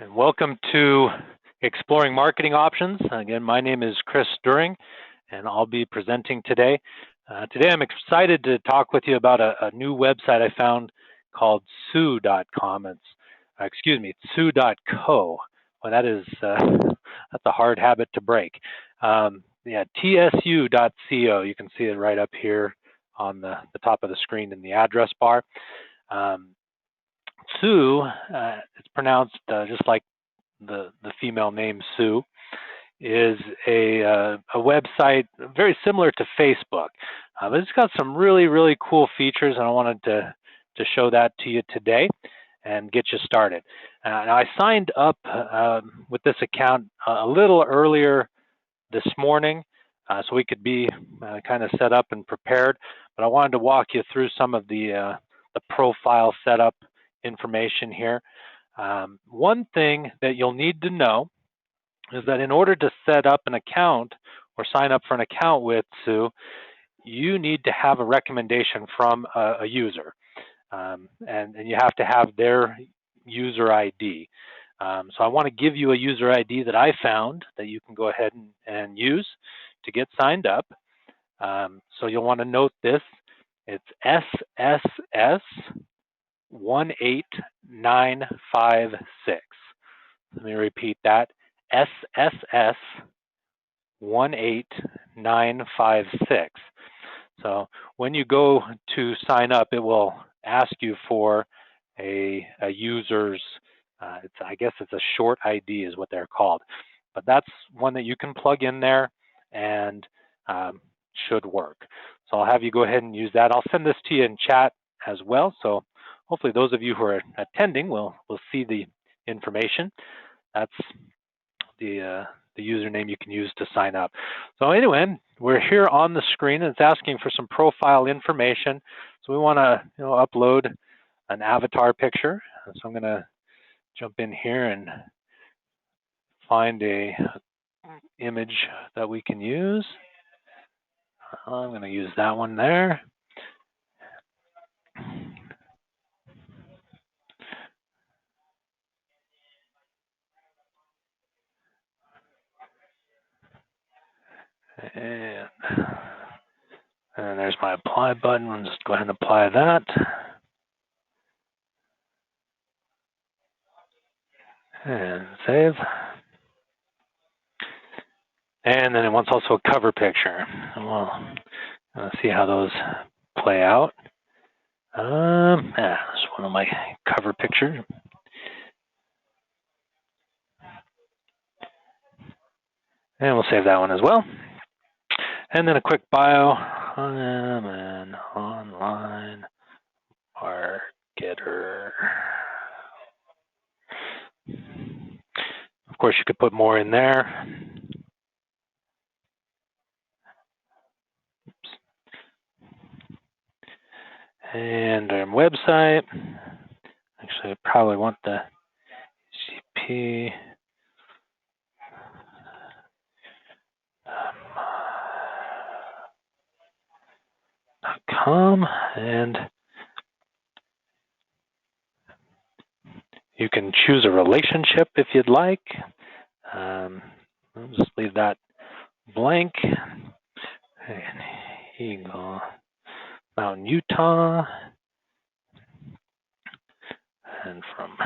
And welcome to Exploring Marketing Options. Again, my name is Chris During, and I'll be presenting today. Today I'm excited to talk with you about a new website I found called Tsu.com. It's Tsu.co. Well, that's a hard habit to break. TSU.co. You can see it right up here on the top of the screen in the address bar. Tsu, it's pronounced just like the female name Sue, is a website very similar to Facebook, but it's got some really cool features, and I wanted to show that to you today and get you started. Now I signed up with this account a little earlier this morning, so we could be kind of set up and prepared. But I wanted to walk you through some of the profile setup information here. One thing that you'll need to know is that in order to set up an account or sign up for an account with Tsu, you need to have a recommendation from a user, and you have to have their user ID. So I want to give you a user ID that I found that you can go ahead and use to get signed up. So you'll want to note this. It's SSS 18956. Let me repeat that. SSS 18956. So when you go to sign up, it will ask you for a user's, I guess it's a short ID is what they're called. But that's one that you can plug in there and should work. So I'll have you go ahead and use that. I'll send this to you in chat as well. So hopefully those of you who are attending will see the information. That's the username you can use to sign up. So anyway, we're here on the screen, and it's asking for some profile information. So we want to upload an avatar picture. So I'm going to jump in here and find a image that we can use. I'm going to use that one there. And there's my apply button. I'll just go ahead and apply that. And save. And then it wants also a cover picture. We'll see how those play out. That's one of my cover pictures. And we'll save that one as well. And then a quick bio. I'm an online marketer. Of course, you could put more in there. Oops. And our website. Actually, I probably want the CP.com, and you can choose a relationship if you'd like. I'll just leave that blank. And Eagle, Mountain, Utah, and from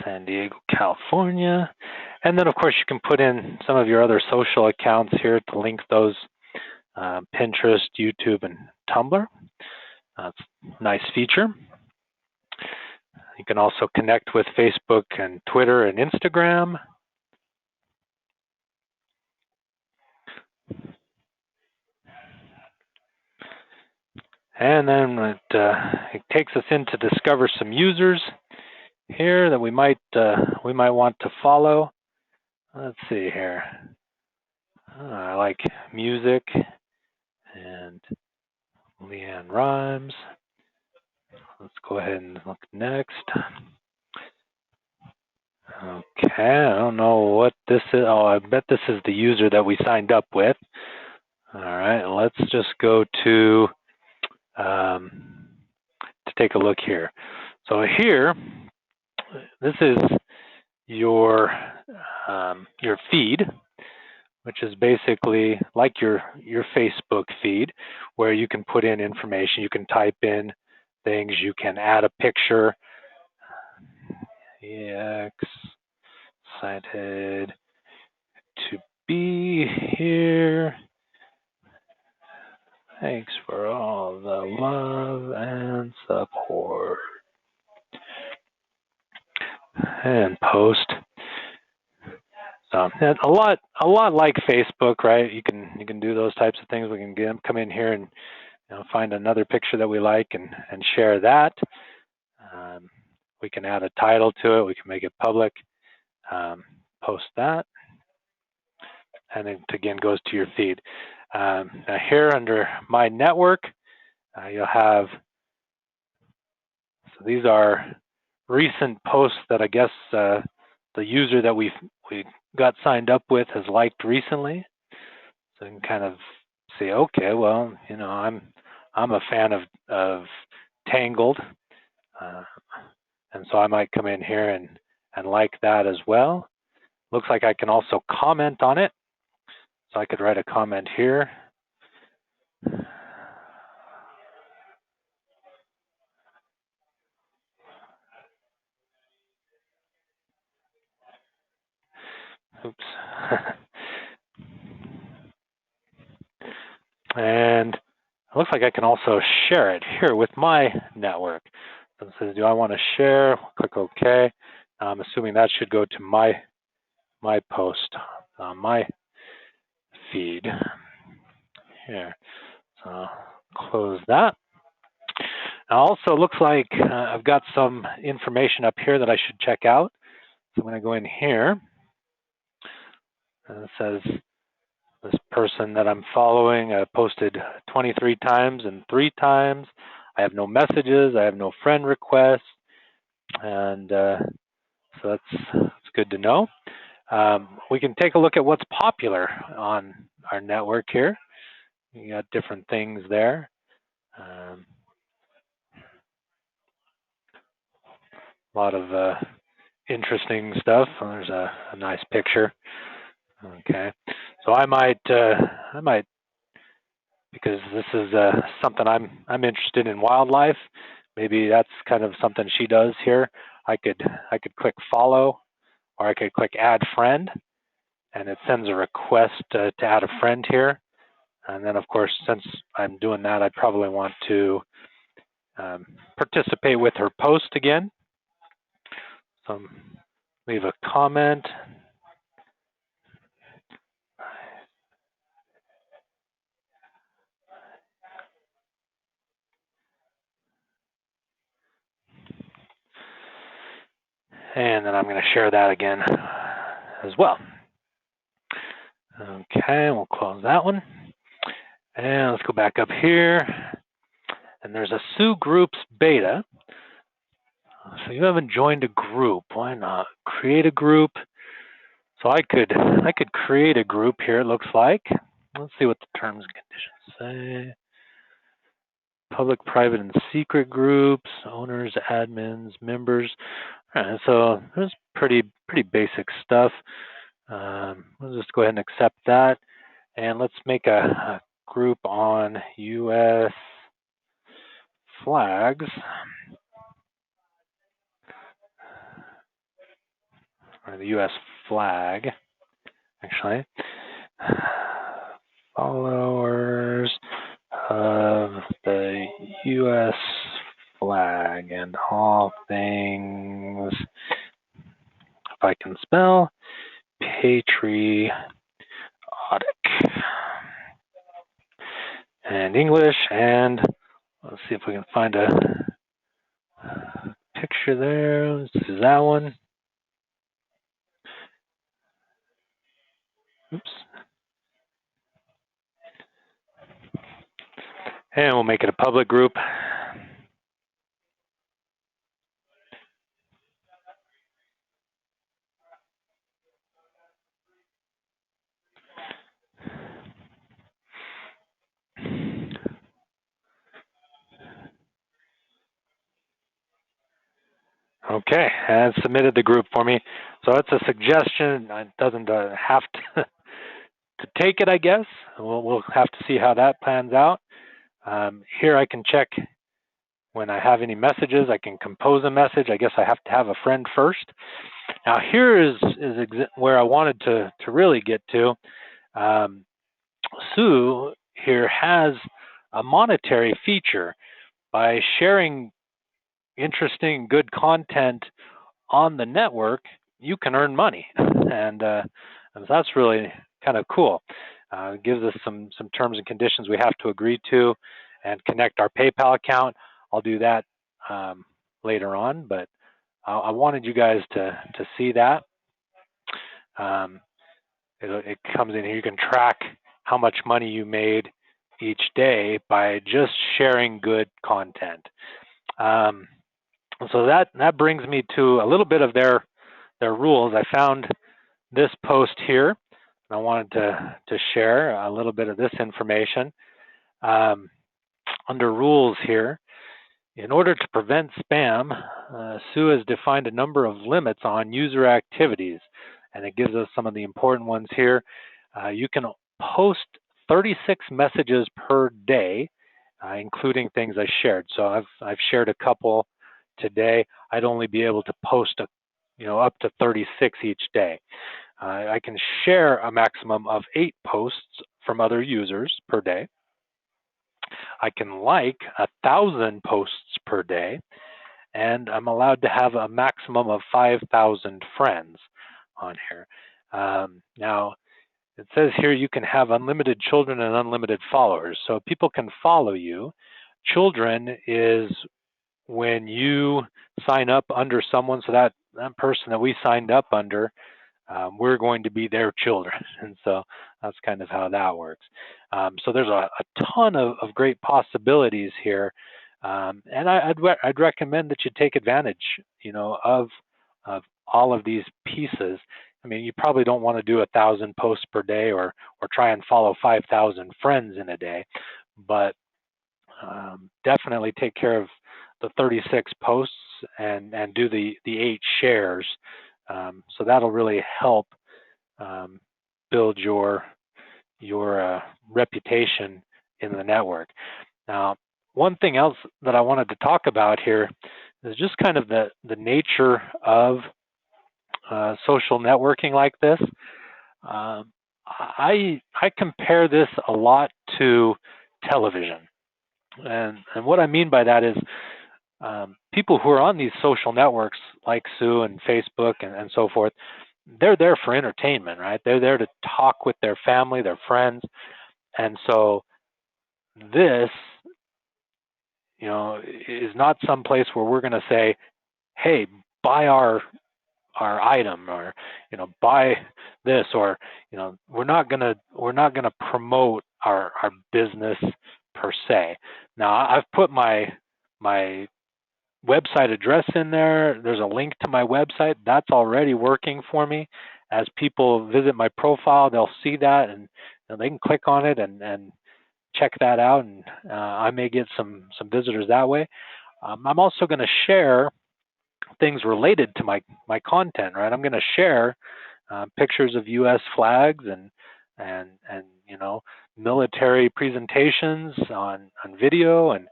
San Diego, California. And then, of course, you can put in some of your other social accounts here to link those: Pinterest, YouTube, and Tumblr. That's a nice feature. You can also connect with Facebook and Twitter and Instagram. And then it takes us in to discover some users here that we might want to follow. Let's see here. I like music and Leanne Rhymes. Let's go ahead and look next. Okay, I don't know what this is. Oh, I bet this is the user that we signed up with. All right, let's just go to take a look here. So here, this is your feed, which is basically like your Facebook feed, where you can put in information, you can type in things, you can add a picture. Excited to be here. Thanks for all the love and support. And post. So a lot like Facebook, right? You can do those types of things. We can come in here and find another picture that we like and share that. We can add a title to it. We can make it public. Post that, and it again goes to your feed. Now here under my network, you'll have. So these are recent posts that I guess the user that we got signed up with has liked recently. So you can kind of say, okay, well, I'm a fan of Tangled, and so I might come in here and like that as well. Looks like I can also comment on it. So I could write a comment here. Oops. And it looks like I can also share it here with my network. So it says, do I want to share? Click OK. I'm assuming that should go to my post, my feed here. So close that. Now also looks like I've got some information up here that I should check out. So I'm going to go in here. And it says this person that I'm following posted 23 times and 3 times. I have no messages. I have no friend requests. And so that's good to know. We can take a look at what's popular on our network here. You got different things there. A lot of interesting stuff. There's a nice picture. Okay, so I might, because this is something I'm interested in, wildlife. Maybe that's kind of something she does here. I could click follow, or I could click add friend, and it sends a request to add a friend here. And then, of course, since I'm doing that, I probably want to participate with her post again. So leave a comment. And then I'm going to share that again as well. Okay, we'll close that one. And let's go back up here. And there's a Sue Groups beta. So you haven't joined a group. Why not? Create a group. So I could create a group here, it looks like. Let's see what the terms and conditions say. Public, private, and secret groups, owners, admins, members. All right, so there's pretty basic stuff. We'll just go ahead and accept that. And let's make a group on U.S. flags. Or the U.S. flag, actually. Followers of the U.S. flag and all things, if I can spell, patriotic. And English, and let's see if we can find a picture there. This is that one. Oops. And we'll make it a public group. Okay, and submitted the group for me. So it's a suggestion. It doesn't have to take it, I guess. We'll have to see how that plans out. Here I can check when I have any messages. I can compose a message. I guess I have to have a friend first. Now here is where I wanted to really get to. Um, Sue here has a monetary feature by sharing interesting, good content on the network. You can earn money, and that's really kind of cool. It gives us some terms and conditions we have to agree to, and connect our PayPal account. I'll do that later on, but I wanted you guys to see that. Um, it comes in here. You can track how much money you made each day by just sharing good content. Um, so that brings me to a little bit of their rules. I found this post here, and I wanted to share a little bit of this information. Under rules here, in order to prevent spam, Sue has defined a number of limits on user activities, and it gives us some of the important ones here. You can post 36 messages per day, including things I shared. So I've shared a couple today. I'd only be able to post up to 36 each day. I can share a maximum of 8 posts from other users per day. I can like 1,000 posts per day, and I'm allowed to have a maximum of 5,000 friends on here. Now, it says here you can have unlimited children and unlimited followers. So people can follow you. Children is when you sign up under someone, so that person that we signed up under, we're going to be their children. And so that's kind of how that works. So there's a ton of great possibilities here. And I'd recommend that you take advantage, of all of these pieces. I mean, you probably don't want to do 1,000 posts per day or try and follow 5,000 friends in a day, but definitely take care of the 36 posts and do the 8 shares. So that'll really help build your reputation in the network. Now, one thing else that I wanted to talk about here is just kind of the nature of social networking like this. I compare this a lot to television, and what I mean by that is people who are on these social networks like Sue and Facebook and so forth, they're there for entertainment, right? They're there to talk with their family, their friends, and so this, is not some place where we're going to say, "Hey, buy our item," or buy this, or we're not gonna promote our business per se. Now I've put my website address in there. There's a link to my website that's already working for me. As people visit my profile, they'll see that, and they can click on it and check that out, and I may get some visitors that way. I'm also going to share things related to my content, right? I'm going to share pictures of U.S. flags and military presentations on video, and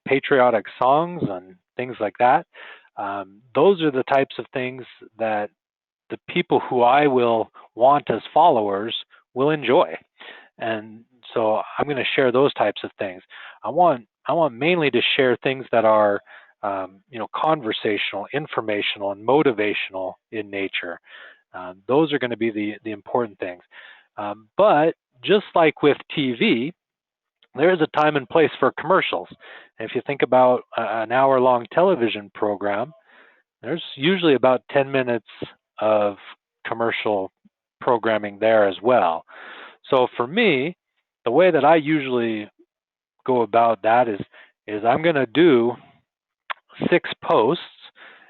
patriotic songs and things like that. Those are the types of things that the people who I will want as followers will enjoy, and so I'm going to share those types of things. I want mainly to share things that are conversational, informational, and motivational in nature. Those are going to be the important things. But just like with TV, there is a time and place for commercials. And if you think about an hour-long television program, there's usually about 10 minutes of commercial programming there as well. So for me, the way that I usually go about that is I'm going to do 6 posts,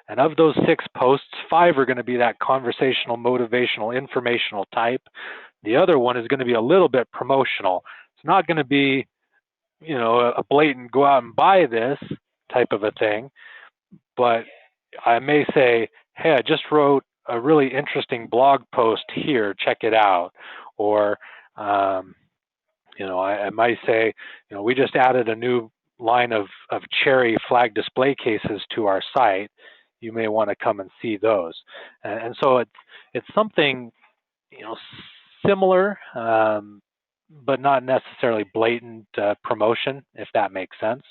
and of those 6 posts, 5 are going to be that conversational, motivational, informational type. The other one is going to be a little bit promotional. It's not going to be, a blatant go out and buy this type of a thing, but I may say, hey, I just wrote a really interesting blog post here, check it out. Or, I might say, we just added a new line of Cherry flag display cases to our site. You may want to come and see those. And so it's something, similar, but not necessarily blatant promotion, if that makes sense.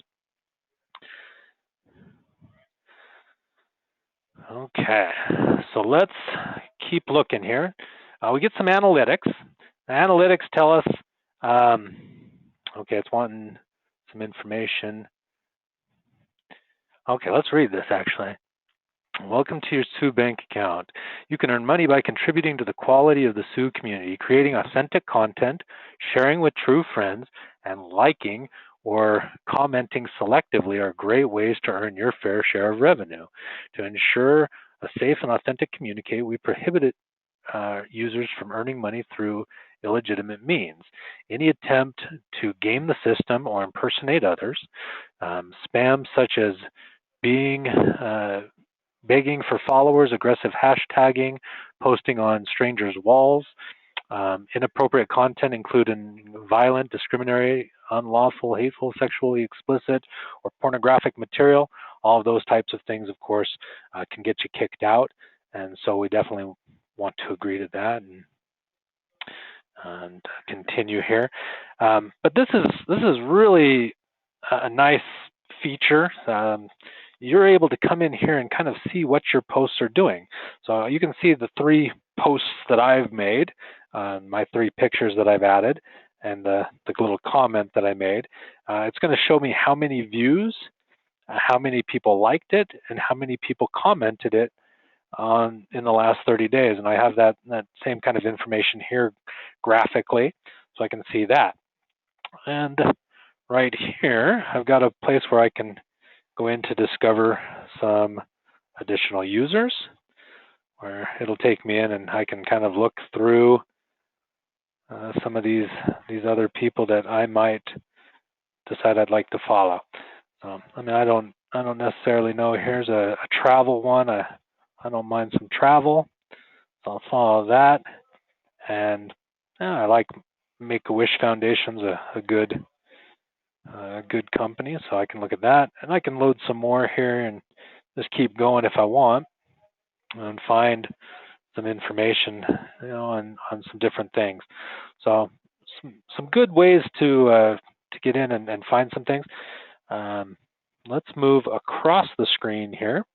Okay, so let's keep looking here. We get some analytics. The analytics tell us, okay, it's wanting some information. Okay, let's read this actually. Welcome to your Sue bank account. You can earn money by contributing to the quality of the Sue community, creating authentic content, sharing with true friends, and liking or commenting selectively are great ways to earn your fair share of revenue. To ensure a safe and authentic community, we prohibit users from earning money through illegitimate means. Any attempt to game the system or impersonate others, spam such as begging for followers, aggressive hashtagging, posting on strangers' walls, inappropriate content including violent, discriminatory, unlawful, hateful, sexually explicit, or pornographic material. All of those types of things, of course, can get you kicked out. And so we definitely want to agree to that and continue here. But this is really a nice feature. You're able to come in here and kind of see what your posts are doing. So you can see the 3 posts that I've made, my 3 pictures that I've added, and the little comment that I made. It's going to show me how many views, how many people liked it, and how many people commented it in the last 30 days. And I have that same kind of information here graphically, so I can see that. And right here, I've got a place where I can go in to discover some additional users, where it'll take me in and I can kind of look through some of these other people that I might decide I'd like to follow. So, I mean, I don't necessarily know. Here's a travel one. I don't mind some travel, so I'll follow that. And I like Make-A-Wish Foundation's a good company, so I can look at that, and I can load some more here and just keep going if I want and find some information, on some different things. So some good ways to get in and find some things. Let's move across the screen here.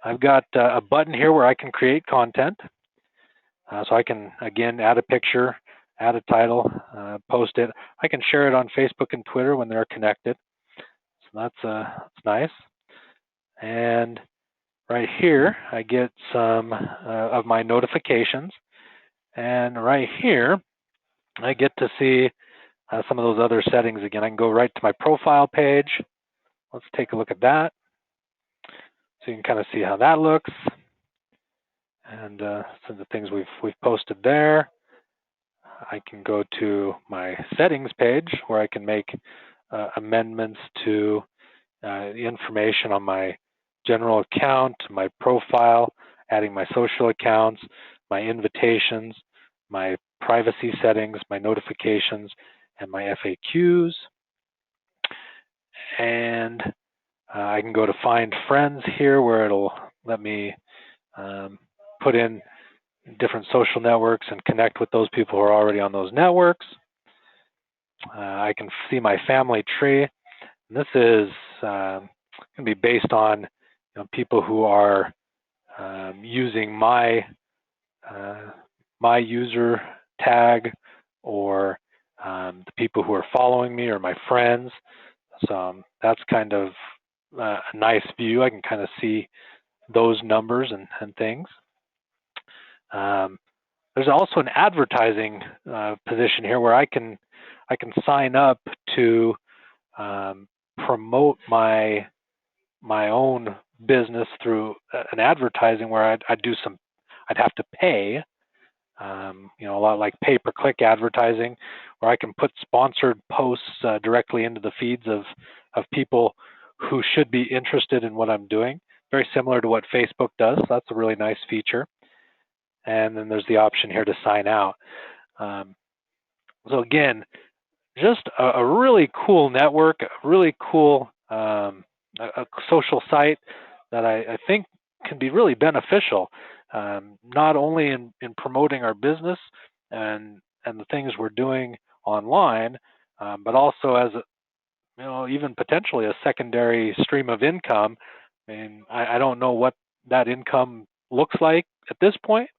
I've got a button here where I can create content. So I can, again, add a picture, add a title, post it. I can share it on Facebook and Twitter when they're connected. So that's nice. And right here, I get some of my notifications. And right here, I get to see some of those other settings again. I can go right to my profile page. Let's take a look at that. So you can kind of see how that looks. And some of the things we've posted there. I can go to my settings page where I can make amendments to the information on my general account, my profile, adding my social accounts, my invitations, my privacy settings, my notifications, and my FAQs. And I can go to Find Friends here where it'll let me put in different social networks and connect with those people who are already on those networks. I can see my family tree. And this is going to be based on people who are using my user tag, or the people who are following me, or my friends. So that's kind of a nice view. I can kind of see those numbers and things. There's also an advertising position here where I can sign up to promote my own business through an advertising where I'd have to pay, a lot like pay-per-click advertising, where I can put sponsored posts directly into the feeds of people who should be interested in what I'm doing. very similar to what Facebook does. So that's a really nice feature. And then there's the option here to sign out. So again, just a really cool network, a really cool a social site that I think can be really beneficial, not only in promoting our business and the things we're doing online, but also as even potentially a secondary stream of income. I mean, I don't know what that income looks like at this point,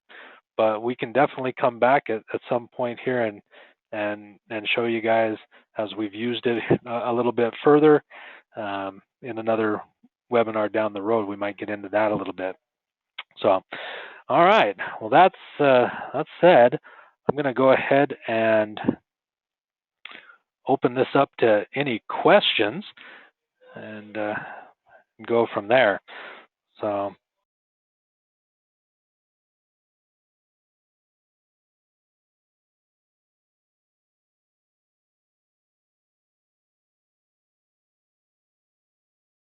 but we can definitely come back at some point here and show you guys as we've used it a little bit further. In another webinar down the road, we might get into that a little bit. So, all right. Well, that's said. I'm going to go ahead and open this up to any questions and go from there. So